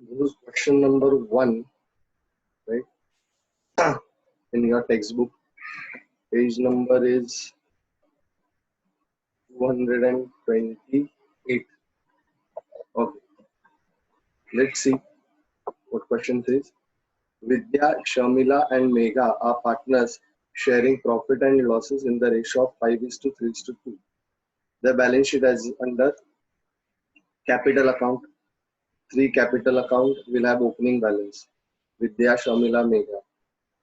This is question number 1, right? In your textbook, page number is 228. Okay, let's see what question says. Vidya, Shamila, and Megha are partners sharing profit and losses in the ratio of 5:3:2. The balance sheet is under capital account. 3 capital account will have opening balance. Vidya, Shamila, Megha.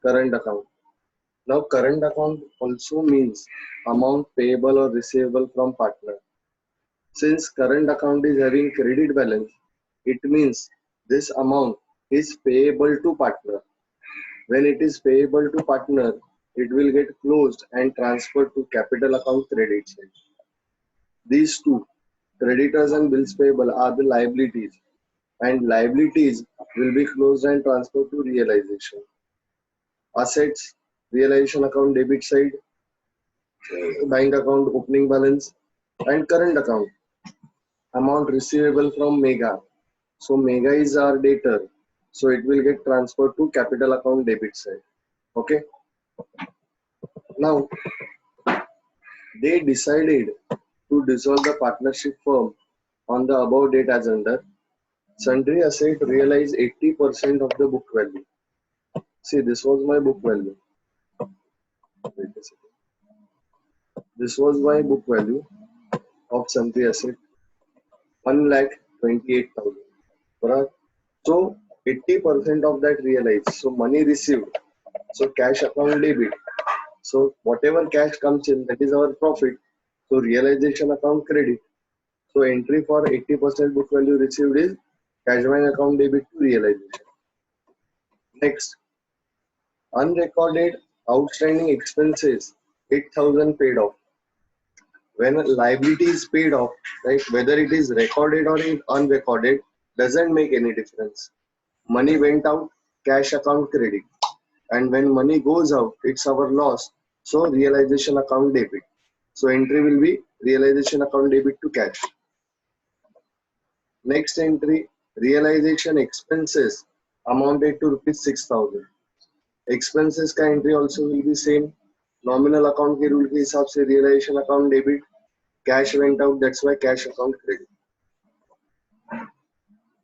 Current account. Now, current account also means amount payable or receivable from partner. Since current account is having credit balance, it means this amount is payable to partner. When it is payable to partner, it will get closed and transferred to capital account credit side. These two, creditors and bills payable, are the liabilities, and liabilities will be closed and transferred to realization. Assets, realization account debit side, bank account opening balance, and current account, amount receivable from Megha. So Megha is our debtor, so it will get transferred to capital account debit side. Okay. Now they decided to dissolve the partnership firm on the above date as under. Sundry asset realized 80% of the book value. See, this was my book value. Wait a second. This was my book value of sundry asset, 1,28,000. Right? So 80% of that realized. So money received. So cash account debit. So whatever cash comes in, that is our profit. So realization account credit. So entry for 80% book value received is cash bank account debit to realization. Next, unrecorded outstanding expenses, 8,000 paid off. When a liability is paid off, right, whether it is recorded or unrecorded, doesn't make any difference. Money went out, cash account credit. And when money goes out, it's our loss. So realization account debit. So entry will be realization account debit to cash. Next entry, realization expenses amounted to rupees 6,000. Expenses का entry also will be same. Nominal account के rule के हिसाब से realization account debit, cash went out, that's why cash account credit.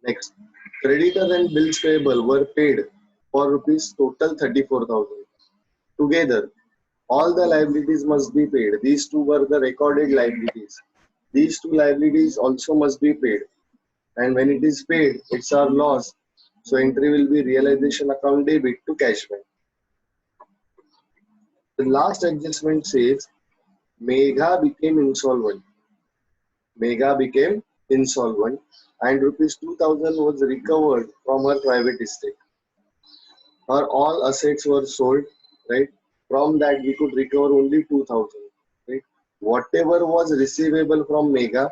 Next, creditors and bills payable were paid for rupees total 34,000. Together, all the liabilities must be paid. These two were the recorded liabilities. These two liabilities also must be paid. And when it is paid, it's our loss. So entry will be realization account debit to cash bank. The last adjustment says Megha became insolvent. Megha became insolvent and rupees 2,000 was recovered from her private estate. Her all assets were sold, right? From that we could recover only 2,000, right? Whatever was receivable from Megha,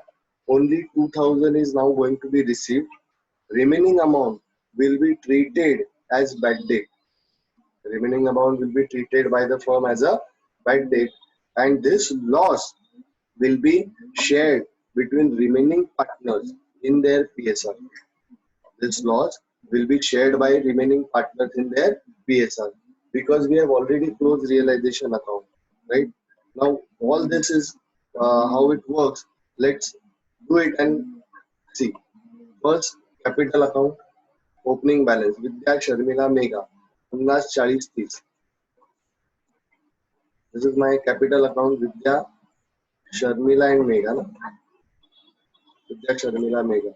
only 2,000 is now going to be received. Remaining amount will be treated as bad debt. Remaining amount will be treated by the firm as a bad debt, and this loss will be shared between remaining partners in their PSR. This loss will be shared by remaining partners in their PSR because we have already closed realization account, right? Now all this is how it works. Let's do it and see. First, capital account, opening balance, Vidya, Sharmila, Megha, 50, 40, 30. This is my capital account, Vidya, Sharmila and Megha. No? Vidya, Sharmila, Megha.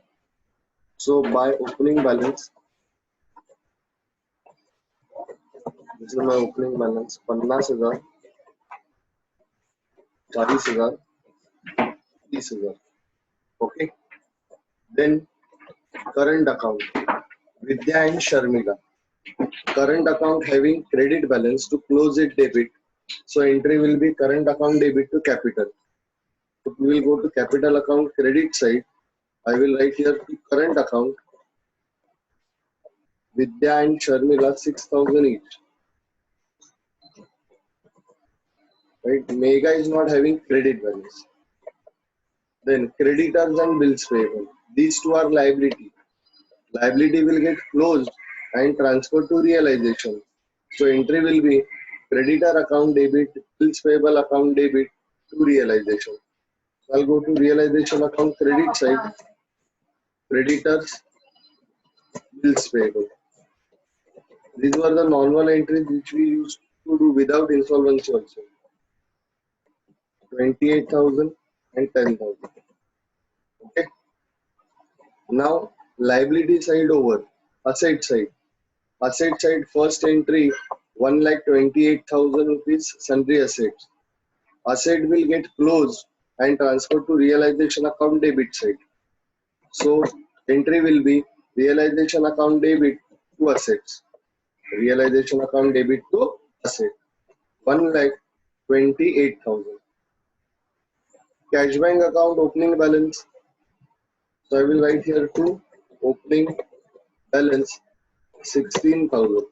So by opening balance, this is my opening balance, 50,000, 40,000, 30,000. Okay. Then current account, Vidya and Sharmila. Current account having credit balance to close it debit. So entry will be current account debit to capital. So we will go to capital account credit side. I will write here to current account, Vidya and Sharmila, 6,000 each. Right? Megha is not having credit balance. Then creditors and bills payable. These two are liability. Liability will get closed and transferred to realization. So entry will be creditor account debit, bills payable account debit to realization. So I'll go to realization account credit side, creditors, bills payable. These were the normal entries which we used to do without insolvency also. 28,000 and 10,000. Okay. Now liability side over, asset side. Asset side first entry 1,28,000 rupees sundry assets. Asset will get closed and transferred to realization account debit side. So entry will be realization account debit to assets. Realization account debit to asset. 1,28,000. Cash bank account opening balance. So I will write here to opening balance 16,000.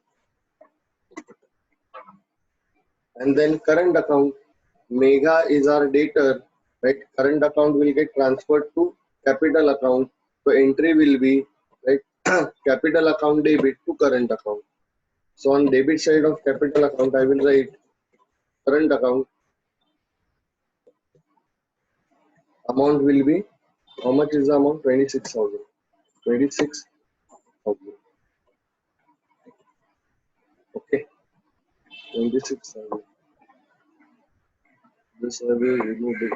And then current account, Mega is our debtor, right? Current account will get transferred to capital account. So entry will be right capital account debit to current account. So on debit side of capital account, I will write current account. Amount will be, how much is the amount? 26,000. 26,000. Okay, 26,000. This I will remove it.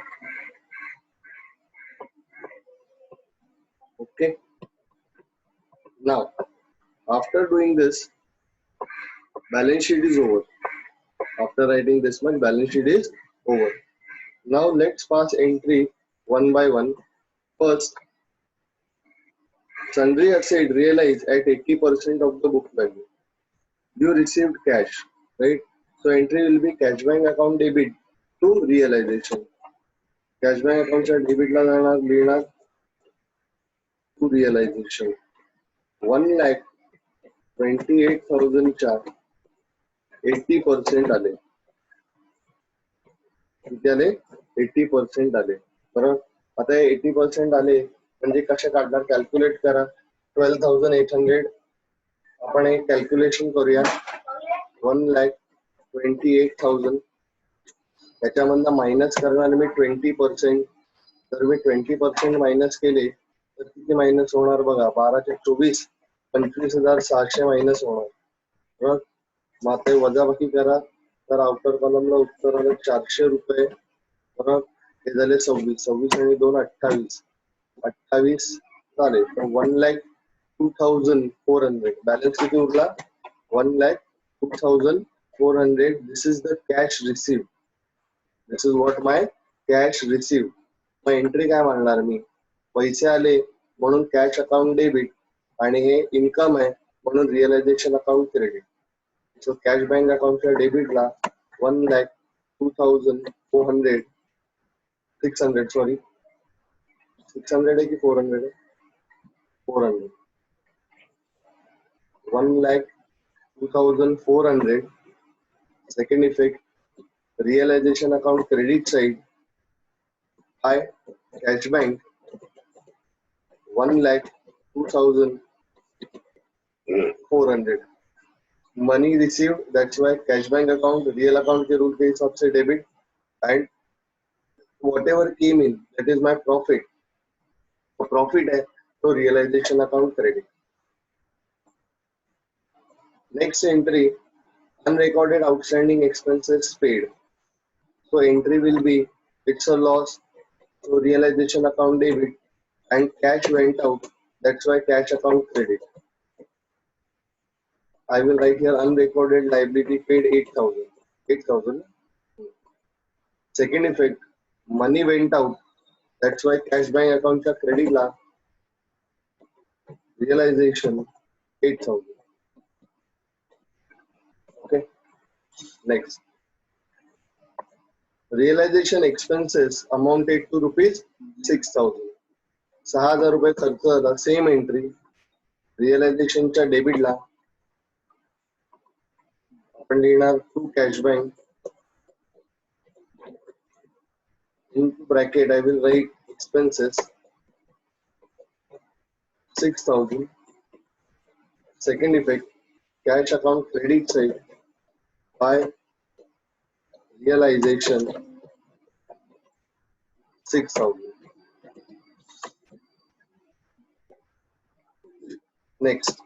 Okay. Now, after doing this, balance sheet is over. After writing this much, balance sheet is over. Now let's pass entry one by one. First, sundry asset realized at 80% of the book value. You received cash, right? So entry will be cash bank account debit to realization. Cash bank account च्या debit ला जाणार लिहिणार to realization. 1,28,000 च्या 80% आले. किती आले? 80% आले. बरोबर. आता 80% आले म्हणजे कसे काढणार? कॅल्क्युलेट करा. 12,800. आपण एक कॅल्क्युलेशन करूया. 1,28,000. त्याच्यामधनं मायनस करणार मी 20%. तर मी 20% मायनस केले तर किती मायनस होणार बघा? 12,24. 25,600 मायनस होणार. बरोबर. मग आता वजाबाकी करा. तर आउटर कॉलमला उत्तर आलं 400 रुपये. बरोबर. हे झाले 26. 26 आणि 2 28. 28 झाले. तर 1,02,400. बॅलन्स किती Urla? 1,02,400. This is the cash received. This is what my cash received. Mug entry काय मांडणार मी? पैसे आले म्हणून कॅश अकाउंट डेबिट आणि हे इन्कम आहे म्हणून रिअलायझेशन अकाउंट क्रेडिट. सो कॅश बँक अकाउंटच्या डेबिटला 1,02,400 600 सॉरी 600 आहे की 400 आहे? 400. 1,02,400. Second effect, realization account credit side by cash bank 1,02,400. Money received, that's why cash bank account real account के rule के हिसाब से debit, and whatever came in that is my profit. तो profit है तो realization account credit. Next entry, unrecorded outstanding expenses paid. So entry will be it's a loss, so realization account debit, and cash went out, that's why cash account credit. I will write here unrecorded liability paid 8,000. 8,000. Second effect, money went out, that's why cash bank account च्या credit La realization 8,000. Okay. Next, realization expenses amounted to rupees 6,000. 6,000 रुपये खर्च झाला. Same entry रिअलायझेशनच्या डेबिटला आपण लिहिणार to cash bank. into bracket I will write expenses 6,000 Second effect, cash account credit side by realization 6,000. Next,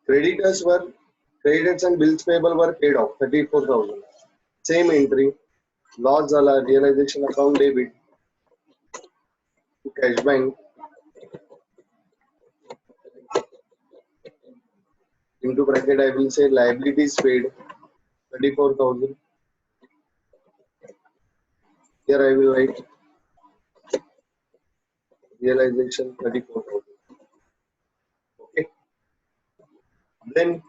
creditors and bills payable were paid off 34,000. Same entry, loss झाला, realization account debit to cash bank into bracket I will say liabilities paid 34,000. Here I will write realization 34,000. Okay. Then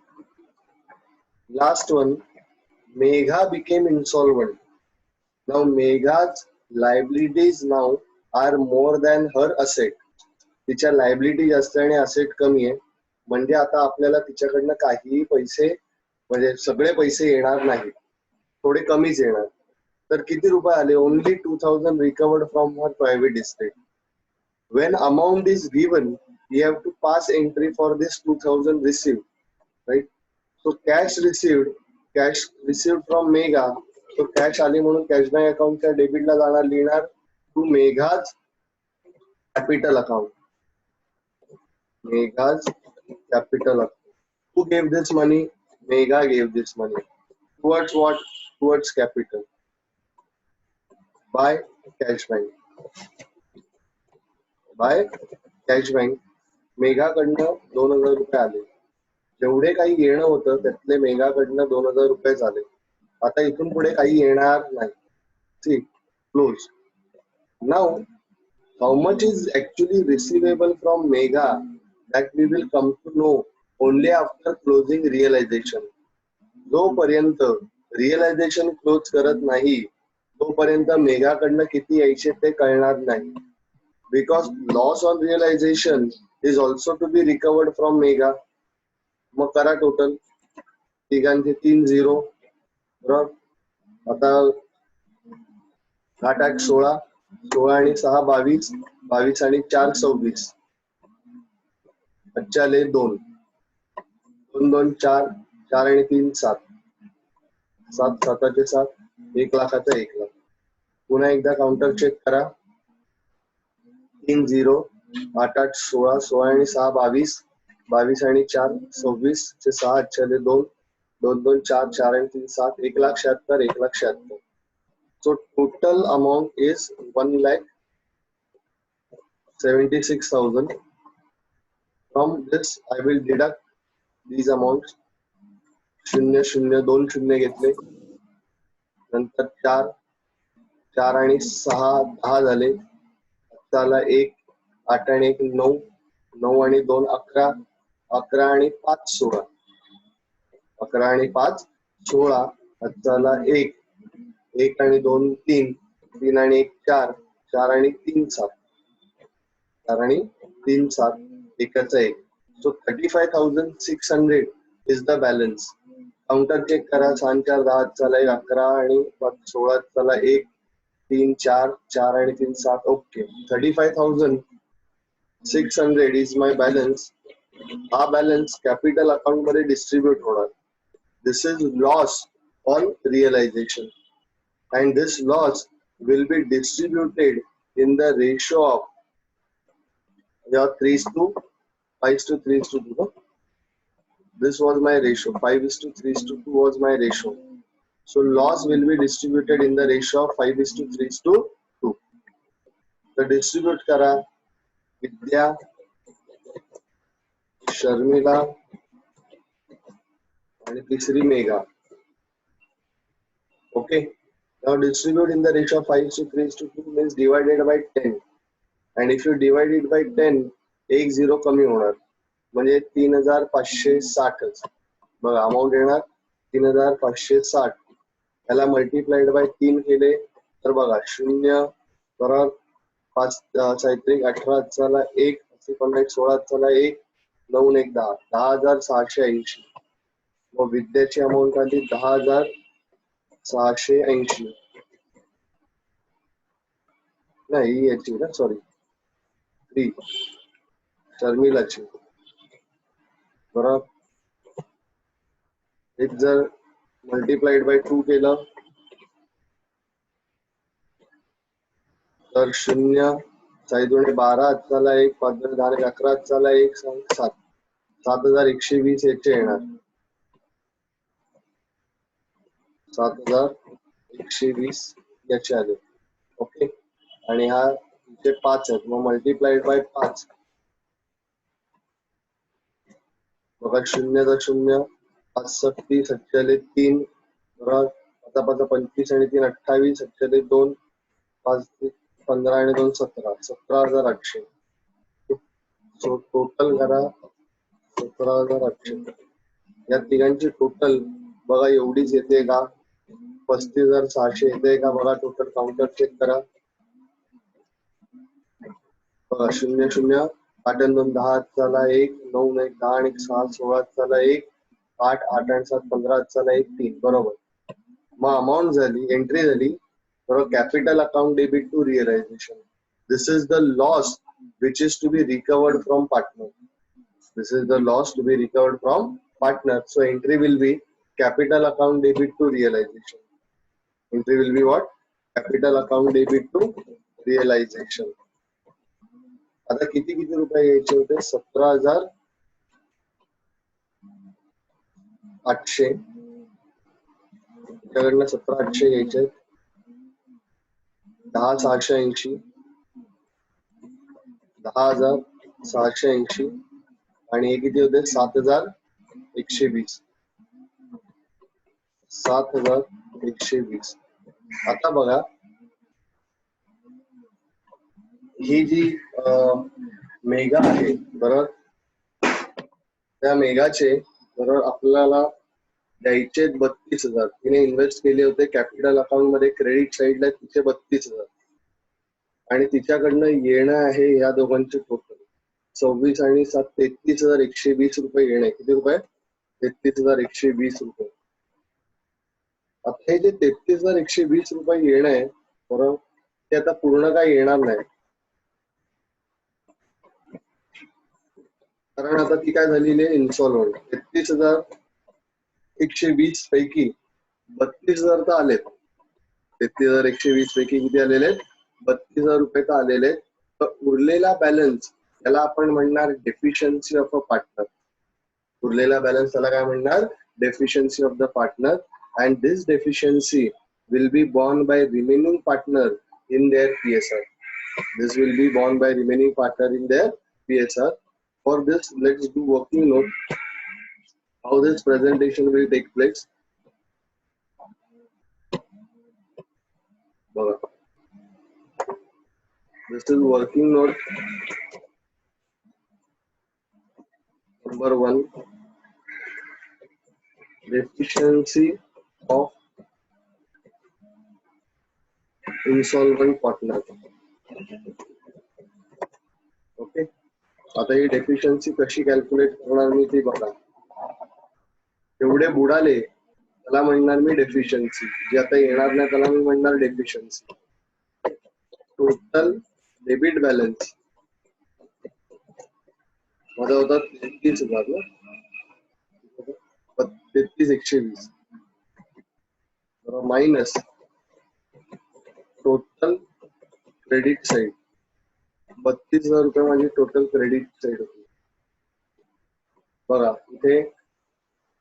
last one, Megha became insolvent. Now Megha's liabilities now are more than her asset. तिच्या liability जास्त आणि asset कमी आहे. म्हणजे आता आपल्याला तिच्याकडनं काहीही पैसे म्हणजे सगळे पैसे येणार नाही, थोडे कमीच येणार. तर किती रुपये आले? Only 2,000 recovered from her private estate. When amount is given, we have to pass entry for this 2,000 received, right? So cash received from Megha. So cash आली म्हणून कॅश बँक अकाउंटच्या डेबिटला जाणार, लिहिणार to Megha's capital account. Megha's capital account. Who gave this money? Megha gave this money. Towards what? Towards capital. By cash bank. By cash bank. मेघाकडनं 2,000 रुपये आले. जेवढे काही येणं होतं त्यातले मेघाकडनं 2,000 रुपये झाले. आता इथून पुढे काही येणार नाही. See, close. Now, how much is actually receivable from Megha? That we will come to know only after closing realization. जोपर्यंत रिअलायझेशन क्लोज करत नाही तोपर्यंत मेघाकडनं किती यायचे ते कळणार नाही. Because loss on realization is also to be recovered from Megha. मग करा टोटल, तिघांचे 3 0. बरोबर. आता 8 8 16, 16 आणि 6 22, 22 आणि 4 26. अच्छाले 2 2 2 4, 4 आणि 3 7, 7 7 7, 1 लाखाचा 1 लाख. पुन्हा एकदा काउंटर चेक करा. 3 0, 8 8 16, 16 आणि 6 22, 22 आणि 4 26 चे 6 अच्छाले 2 2 2 4, 4 आणि 3 7, 1,76,000, 1,76,000. So total amount is 1,76,000. From this I will deduct these amounts. 0 0 2 शून्य घेतले, नंतर 4 4 आणि 6 10 झाले. त्याला 1 8 आणि 1 9, 9 आणि 2 11, 11 आणि 5 16, 11 आणि 5 16. त्याला 1 1 आणि 2 3, 3 आणि 1 4, 4 आणि 3 7, 4 आणि 3 7, एकाचा 1. So 35,600 is the balance. Counter check करा. 6 4 10 चला 11 आणि 16 चला 1 3 4, 4 आणि 3 7. Okay, 35,600 is my balance. हा बॅलन्स कॅपिटल अकाउंट मध्ये डिस्ट्रीब्यूट होणार. This is loss on realisation and this loss will be distributed in the ratio of 3:5:3:2. This was my ratio. 5:3:2 was my ratio. So loss will be distributed in the ratio of 5:3:2. The distribute kara. Vidya, Sharmila and Tisri Megha. Okay. Now distribute in the ratio of 5:3:2 means divided by 10. And if you divide it by 10, 1 0 कमी होणार, म्हणजे 3,560. बघा amount येणार 3,560. त्याला multiplied by 3 केले तर बघा 0 बरोबर 5 साहित्रिक 18 चला 1 16 चला 1 9 1 10, 10,680. मग विद्याची अमाऊंट आली 10,680. नाही याची ना, सॉरी 3. शर्मिलाची बरोबर. एक जर मल्टिप्लाइड बाय 2 केलं तर 0 साई 12 झाला 1 5 10 11 झाला 1 7 7120 याचे येणार 7120 याचे आले. ओके. आणि हा इथे 5 आहेत मग मल्टिप्लाइड बाय 5 बघा 0 5 30 3 बरोबर. आता 25 आणि 3 28 2 5 15 आणि 2 17 17,800. सो टोटल करा 17,800. या तिघांची टोटल बघा एवढीच येते का? 35,600 येते का बघा. टोटल काउंटर चेक करा बघा. 0 8 आणि 2 10 झाला 1 9 1 10 आणि 6 16 झाला 1 8 8 आणि 7 15 झाला 1 3 बरोबर. मग अमाऊंट झाली एंट्री झाली बरोबर. Capital account debit to realisation. This is the loss which is to be recovered from partner. This is the loss to be recovered from partner. So entry will be capital account debit to realization. Entry will be what? Capital account debit to realization. आता किती किती रुपये घ्यायचे होते? 17,800. त्याच्याकडनं 17,800 घ्यायचे. 10,680 10,680 आणि हे किती होते? 7,120 7,120. आता बघा ही जी मेगा आहे बरोबर. त्या मेगाचे बरोबर आपल्याला द्यायचे 32,000. तिने इन्व्हेस्ट केले होते कॅपिटल अकाउंट मध्ये. क्रेडिट साईडला तिचे 32,000 आणि तिच्याकडनं येणं आहे या दोघांचे टोटल 26 आणि 7 33,120 रुपये येणे. किती रुपये? 33,120 रुपये. आता हे जे 33,120 रुपये येणं आहे बरोबर ते आता पूर्ण काय येणार नाही. कारण आता ती काय झालेली आहे इन्स्टॉलमेंट. 33,120 पैकी 32,000 तर आलेत. 33,120 पैकी किती आलेले आहेत? 32,000 रुपये तर आलेले. तर उरलेला बॅलन्स त्याला आपण म्हणणार डेफिशियन्सी ऑफ अ पार्टनर. उरलेला बॅलन्स त्याला काय म्हणणार? Deficiency of the partner. And this deficiency will be borne by remaining partner in their PSR. This will be borne by remaining partner in their PSR. For this, let's do working note. How this presentation will take place. This is working note number 1. Deficiency of insolvent partner. Okay. आता ही deficiency कशी calculate करणार मी ती बघा. एवढे बुडाले त्याला म्हणणार मी deficiency. जे आता येणार नाही त्याला मी म्हणणार डेफिशियन्सी. टोटल डेबिट बॅलन्स माझा होता 33,000 ना. 33,120 मायनस टोटल क्रेडिट साइड 32,000 रुपये माझी टोटल क्रेडिट साइड होती बघा. इथे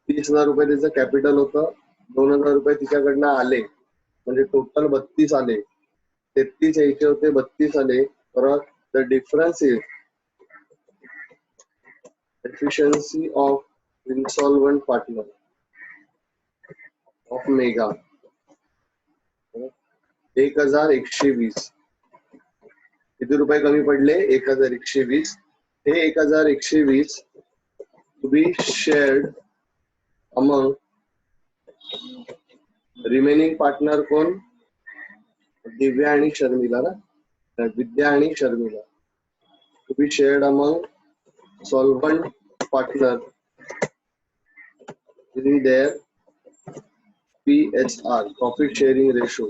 30,000 रुपये त्याचं कॅपिटल होतं. 2,000 रुपये तिच्याकडनं आले म्हणजे टोटल 32 आले. 33 यायचे होते 32 आले. बरोबर. The difference is efficiency of insolvent partner of Megha 1,120. किती रुपये कमी पडले? 1,120. हे 1,120 to be shared among remaining partner कोण? दिव्या आणि शर्मिला ना. विद्या आणि Sharmila. To be shared among solvent partner in their PSR profit sharing ratio.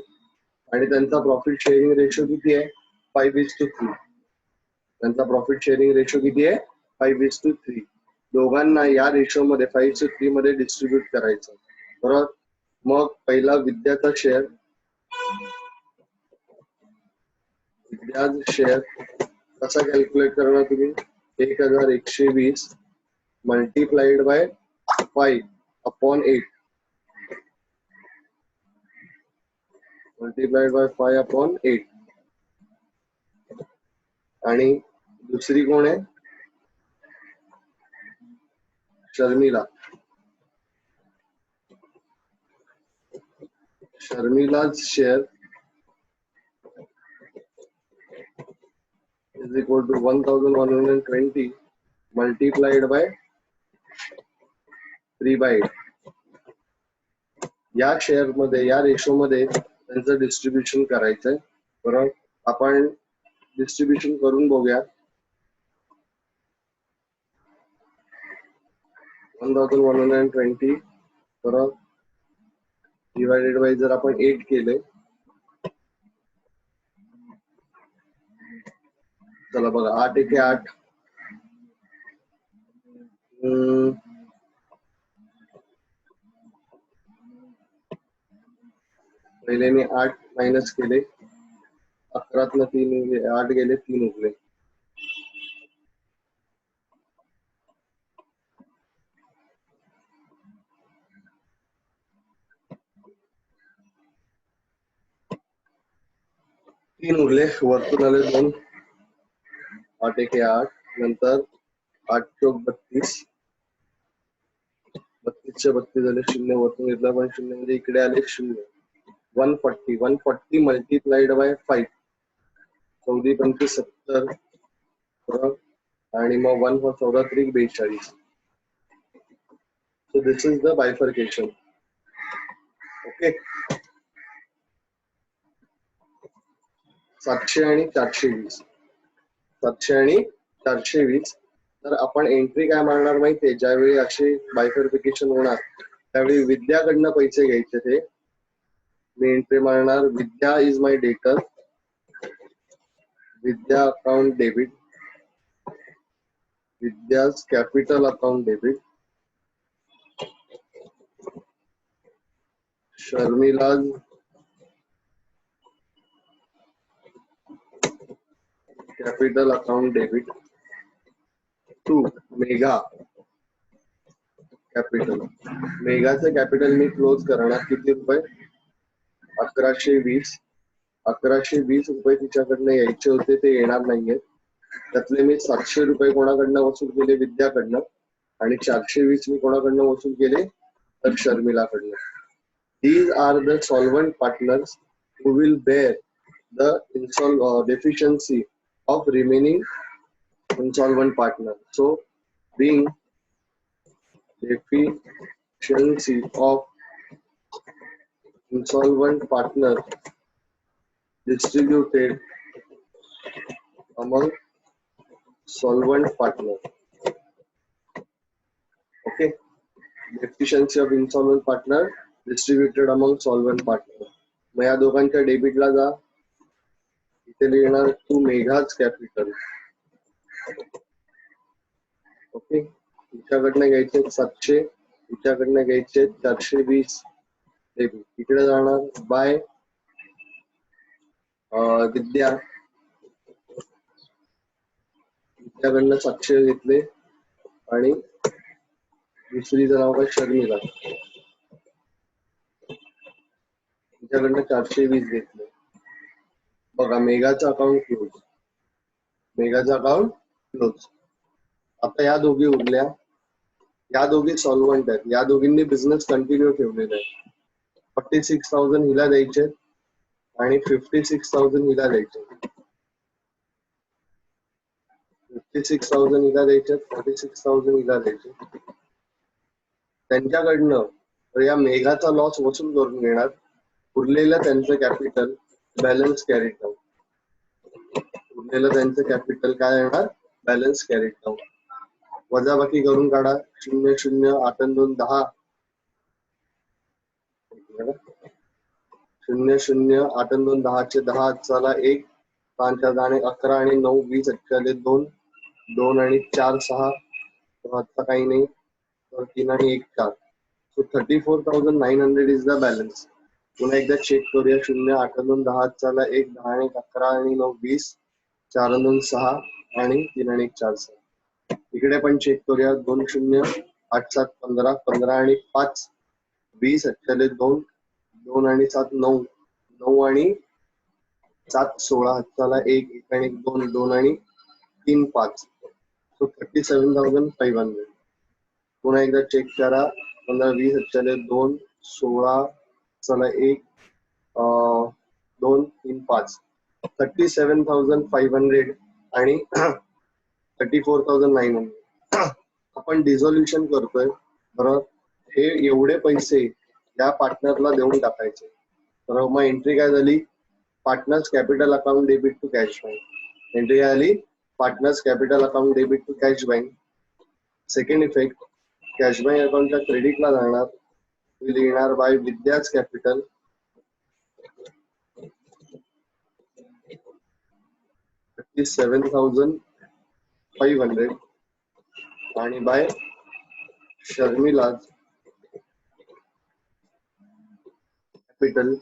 आणि त्यांचा प्रॉफिट शेअरिंग रेशो किती आहे? 5:3. त्यांचा प्रॉफिट शेअरिंग रेशो किती आहे? 5:3. दोघांना या रेशोमध्ये 5:3 मध्ये डिस्ट्रीब्यूट करायचं. बरोबर. मग पहिला विद्याचा शेअर, विद्याचा शेअर कसा कॅल्क्युलेट करणार तुम्ही? 1120 मल्टीप्लाइड बाय 5/8 मल्टीप्लाइड बाय 5/8. आणि दुसरी कोण आहे? Sharmila. शर्मिला's share is equal to 1120 multiplied by 3/8. या शेअर मध्ये, या रेशो मध्ये त्यांचं डिस्ट्रीब्युशन करायचंय. बरोबर. आपण डिस्ट्रीब्युशन करून बघूया. 1120 बरोबर डिवायडेड बाय जर आपण 8 केले, चला बघा 8 एके 8, पहिले मी 8 मायनस केले, 11तनं 3 8 गेले, 3 उरले. वरतून आले 2. 8 एके 8, नंतर 8 चौक 32, 32चे 32 झाले, 0 वरतून घेतला पण 0 म्हणजे इकडे आले 0. 140 मल्टीप्लाइड बाय 5, 14 पंचवीस 70 बरोबर. आणि मग 1 for 14 42. So this is the bifurcation. Okay. 700 आणि 420, 700 आणि 420. तर आपण एंट्री काय मारणार माहितीये? ज्यावेळी अशी बायफर्फिकेशन होणार त्यावेळी विद्याकडनं पैसे घ्यायचे. ते मी एंट्री मारणार, Vidya is my debtor, Vidya account debit, Vidya's capital account debit, Sharmila's capital account debit to Megha capital. मेगाचं कॅपिटल मी क्लोज करणार किती रुपये? 1120. 1120 रुपये तिच्याकडनं यायचे होते, ते येणार नाहीये. त्यातले मी 700 रुपये कोणाकडनं वसूल केले? विद्याकडनं. आणि 420 मी कोणाकडनं वसूल केले? तर शर्मिलाकडनं. These are the solvent partners who will bear the deficiency of remaining insolvent partner. So, being deficiency of insolvent partner distributed among solvent partner. Okay, deficiency of insolvent partner distributed among solvent partner. मग या दोघांच्या डेबिटला जा, इथे लिहिणार to मेगाज capital. Okay. तिच्याकडनं घ्यायचे 700, तिच्याकडनं घ्यायचे 420 debit. इकडे जाणार बाय विद्या, विद्याकडनं 700 घेतले आणि दुसरीचं नाव काय? शर्मिला, तिच्याकडनं 420 घेतले. बघा मेगाचं अकाउंट क्लोज, मेगाचं अकाउंट क्लोज. आता या दोघी उरल्या, या दोघी सॉल्वंट आहेत, या दोघींनी बिझनेस कंटिन्यू ठेवलेला आहे. 46,000 हिला द्यायचे आणि 56,000 हिला द्यायचे. 56,000 हिला द्यायचे, 46,000 हिला द्यायचे. त्यांच्याकडनं या मेघाचा लॉस वसूल करून घेणार. उरलेलं त्यांचं कॅपिटल बॅलन्स कॅरी डाऊन. उरलेलं त्यांचं कॅपिटल काय येणार? Balance carry down. वजाबाकी करून काढा. 0 0 8 2 10, 0 0 8 2 10 10 चला 1 5 आणि 11 आणि 9 20 2 2 आणि 4 6 आता काही नाही, तर 3 आणि 1 4. सो 34,900 इज द बॅलन्स. पुन्हा एकदा चेक करूया. 0 8 2 10 चला 1 10 आणि 11 आणि 9 20 4 2 6 आणि 3 आणि 1 4 6. इकडे पण चेक करूया. 2 0 8 7 15 15 आणि 5 20 41 2 2 आणि 7 9 9 आणि 7 16 चला 1 1 आणि 2 2 आणि 3 5. सो 37,500. पुन्हा एकदा चेक करा. 15 20 41 2 16 चला 1 2 3 5. 37,500 आणि 34,900. आपण डिझोल्युशन करतोय बरोबर. हे एवढे पैसे या पार्टनरला देऊन टाकायचे. तर मग एंट्री काय झाली? Partners capital account debit to cash bank. Entry काय आली? Partners capital account debit to cash bank. Second effect, cash bank अकाउंटच्या क्रेडिटला जाणार, लिहिणार बाय विद्याज कॅपिटल 37,500 आणि बाय शर्मिलाज कॅपिटल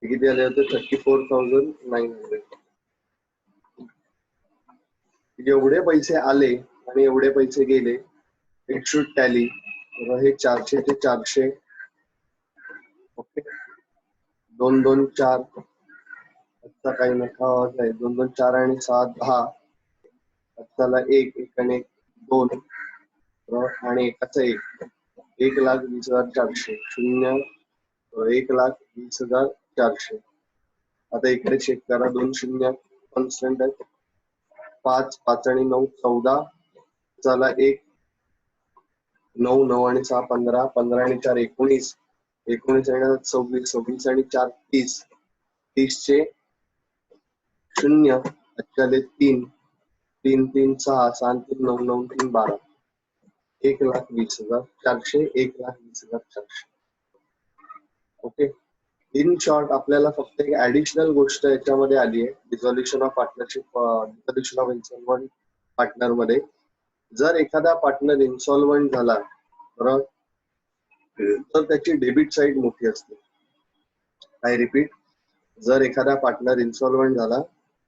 किती आले होते? 34,900. एवढे पैसे आले आणि एवढे पैसे गेले. It should tally. हे 400 ते 400. ओके. 2 2 4. आता काही नका 2 2 4 आणि 7 10. आताला 1 1 आणि 2 आणि एकाचा 1. 1,20,400. 0 1,20,400. आता इकडे चेक करा. 2 0 कॉन्स्टंट आहे. 5 5 आणि 9 14. चला 1 9 9 आणि 6 15 15 आणि 4 19 19 आणि 26 26 आणि 4 30 30 चे 0 अच्छाले 3 3 3 6 6 3 9 9 3 12. 1,20,400. 1,20,400. ओके. इन शॉर्ट आपल्याला फक्त एक ऍडिशनल गोष्ट याच्यामध्ये आली आहे. Dissolution of partnership, dissolution of insolvent partner मध्ये जर एखादा पार्टनर इन्सॉल्वंट झाला बरोबर, तर त्याची डेबिट साईड मोठी असते. आय रिपीट, जर एखादा पार्टनर इन्सॉल्वंट झाला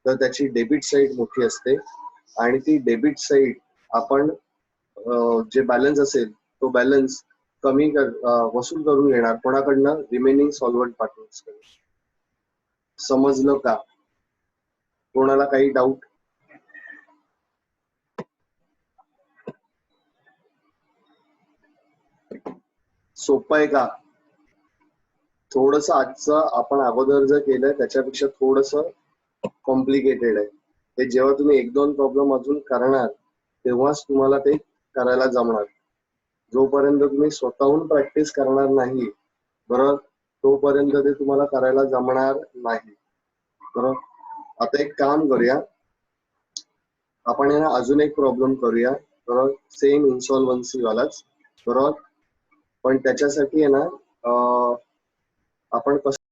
तर त्याची डेबिट साईड मोठी असते आणि ती डेबिट साईड आपण जे बॅलन्स असेल तो बॅलन्स कमी वसूल करून घेणार कोणाकडनं? रिमेनिंग सॉल्वंट पार्टनर्स कडे. समजलं का? कोणाला काही डाऊट? सोपं आहे का? थोडस आजचं आपण अगोदर जर केलंय त्याच्यापेक्षा थोडस कॉम्प्लिकेटेड आहे. ते जेव्हा तुम्ही 1-2 प्रॉब्लेम अजून करणार तेव्हाच तुम्हाला ते करायला जमणार. जोपर्यंत तुम्ही स्वतःहून प्रॅक्टिस करणार नाही बरोबर, तोपर्यंत ते तुम्हाला करायला जमणार नाही बरोबर. आता एक काम करूया, आपण आहे ना अजून एक प्रॉब्लेम करूया बरोबर, सेम इन्सॉल्वन्सी वालाच बरोबर. पण त्याच्यासाठी आहे ना आपण कसं